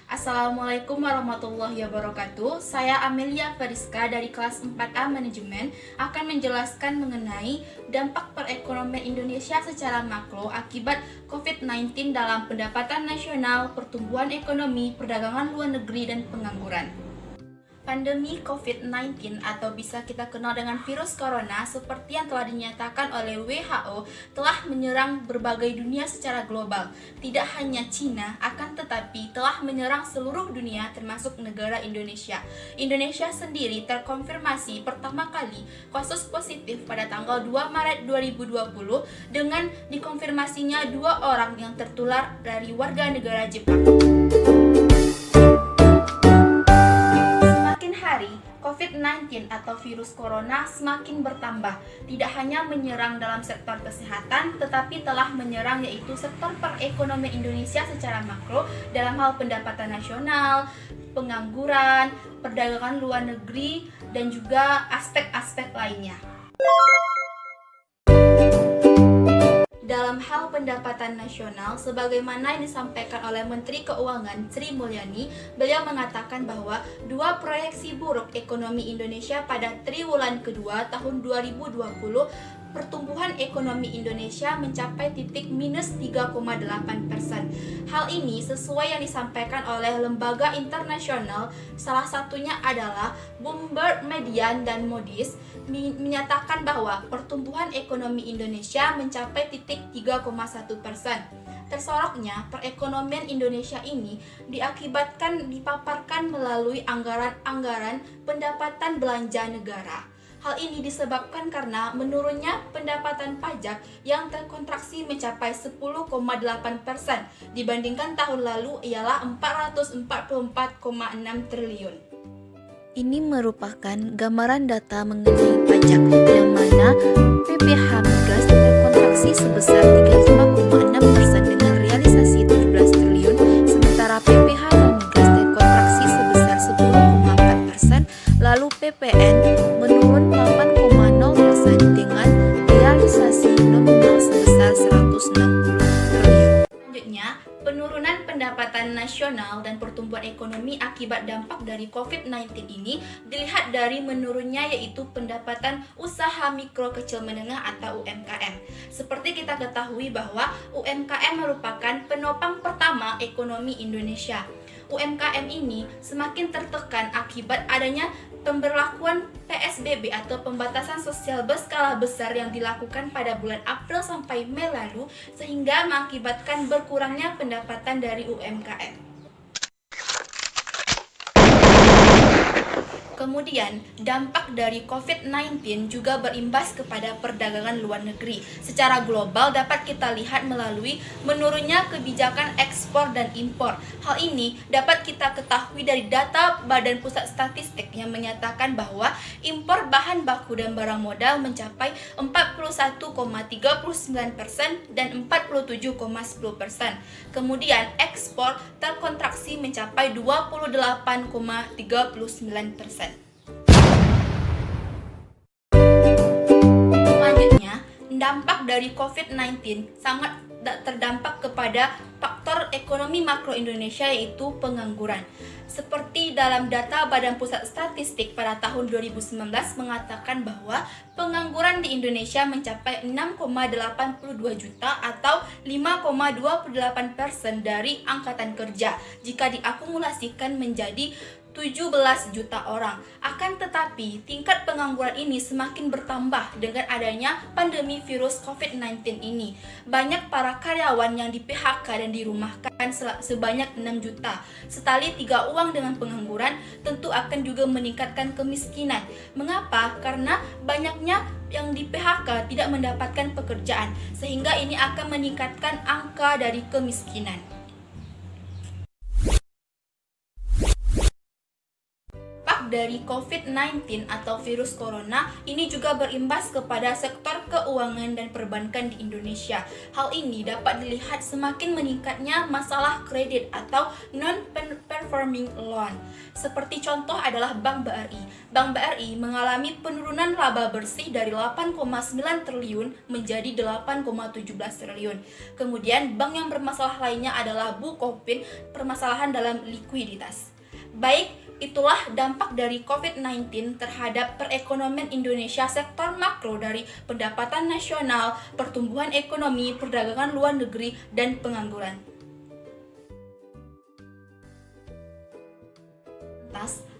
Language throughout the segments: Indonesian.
Assalamualaikum warahmatullahi wabarakatuh. Saya Amelia Fariska dari kelas 4A Manajemen akan menjelaskan mengenai dampak perekonomian Indonesia secara makro akibat COVID-19 dalam pendapatan nasional, pertumbuhan ekonomi, perdagangan luar negeri, dan pengangguran. Pandemi COVID-19 atau bisa kita kenal dengan virus corona seperti yang telah dinyatakan oleh WHO telah menyerang berbagai dunia secara global. Tidak hanya Cina, akan tetapi telah menyerang seluruh dunia termasuk negara Indonesia. Indonesia sendiri terkonfirmasi pertama kali kasus positif pada tanggal 2 Maret 2020 dengan dikonfirmasinya 2 orang yang tertular dari warga negara Jepang. COVID-19 atau virus corona semakin bertambah, tidak hanya menyerang dalam sektor kesehatan, tetapi telah menyerang yaitu sektor perekonomian Indonesia secara makro dalam hal pendapatan nasional, pengangguran, perdagangan luar negeri, dan juga aspek-aspek lainnya. Dalam hal pendapatan nasional, sebagaimana yang disampaikan oleh Menteri Keuangan Sri Mulyani, beliau mengatakan bahwa dua proyeksi buruk ekonomi Indonesia pada triwulan kedua tahun 2020, pertumbuhan ekonomi Indonesia mencapai titik minus 3,8%. Hal ini sesuai yang disampaikan oleh lembaga internasional, salah satunya adalah Bloomberg, Median, dan Moody's, menyatakan bahwa pertumbuhan ekonomi Indonesia mencapai titik 3,1%. Tersoroknya perekonomian Indonesia ini dipaparkan melalui anggaran pendapatan belanja negara. Hal ini disebabkan karena menurunnya pendapatan pajak yang terkontraksi mencapai 10,8% dibandingkan tahun lalu ialah 444,6 triliun. Ini merupakan gambaran data mengenai pajak yang mana PPh migas terkontraksi sebesar 35,6% dengan realisasi 17 triliun, sementara PPh non-migas terkontraksi sebesar 10,4%, lalu PPN menurun 8,0% dengan realisasi nominal sebesar 160 triliun. Selanjutnya, penurunan pendapatan nasional dan pertumbuhan ekonomi akibat dampak dari COVID-19 ini dilihat dari menurunnya yaitu pendapatan usaha mikro kecil menengah atau UMKM. Seperti kita ketahui bahwa UMKM merupakan penopang pertama ekonomi Indonesia. UMKM ini semakin tertekan akibat adanya pemberlakuan PSBB atau pembatasan sosial berskala besar yang dilakukan pada bulan April sampai Mei lalu, sehingga mengakibatkan berkurangnya pendapatan dari UMKM. Kemudian, dampak dari COVID-19 juga berimbas kepada perdagangan luar negeri. Secara global dapat kita lihat melalui menurunnya kebijakan ekspor dan impor. Hal ini dapat kita ketahui dari data Badan Pusat Statistik yang menyatakan bahwa impor bahan baku dan barang modal mencapai 41,39% dan 47,10%. Kemudian, ekspor terkontraksi mencapai 28,39%. Selanjutnya, dampak dari COVID-19 sangat terdampak kepada faktor ekonomi makro Indonesia yaitu pengangguran. Seperti dalam data Badan Pusat Statistik pada tahun 2019 mengatakan bahwa pengangguran di Indonesia mencapai 6,82 juta atau 5,28% dari angkatan kerja jika diakumulasikan menjadi 17 juta orang. Akan tetapi, tingkat pengangguran ini semakin bertambah dengan adanya pandemi virus COVID-19 ini. Banyak para karyawan yang di-PHK dan dirumahkan sebanyak 6 juta. Setali 3 uang dengan pengangguran tentu akan juga meningkatkan kemiskinan. Mengapa? Karena banyaknya yang di-PHK tidak mendapatkan pekerjaan, sehingga ini akan meningkatkan angka dari kemiskinan. dampak dari COVID-19 atau virus corona ini juga berimbas kepada sektor keuangan dan perbankan di Indonesia. Hal ini dapat dilihat semakin meningkatnya masalah kredit atau non-performing loan. Seperti contoh adalah Bank BRI. Bank BRI mengalami penurunan laba bersih dari 8,9 triliun menjadi 8,17 triliun. Kemudian bank yang bermasalah lainnya adalah Bukopin, permasalahan dalam likuiditas. Baik, itulah dampak dari COVID-19 terhadap perekonomian Indonesia sektor makro dari pendapatan nasional, pertumbuhan ekonomi, perdagangan luar negeri, dan pengangguran.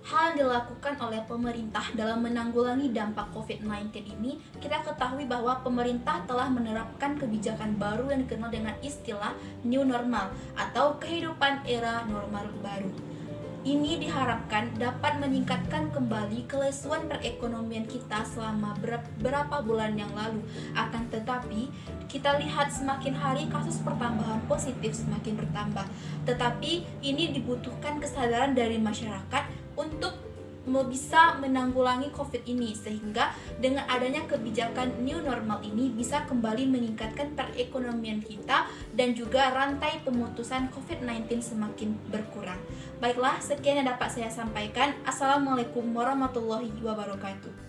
Hal yang dilakukan oleh pemerintah dalam menanggulangi dampak COVID-19 ini, kita ketahui bahwa pemerintah telah menerapkan kebijakan baru yang dikenal dengan istilah new normal atau kehidupan era normal baru. Ini diharapkan dapat meningkatkan kembali kelesuan perekonomian kita selama beberapa bulan yang lalu. Akan tetapi, kita lihat semakin hari kasus pertambahan positif semakin bertambah. Tetapi ini dibutuhkan kesadaran dari masyarakat untuk bisa menanggulangi COVID ini, sehingga dengan adanya kebijakan new normal ini bisa kembali meningkatkan perekonomian kita dan juga rantai pemutusan COVID-19 semakin berkurang. Baiklah, sekian yang dapat saya sampaikan. Assalamualaikum warahmatullahi wabarakatuh.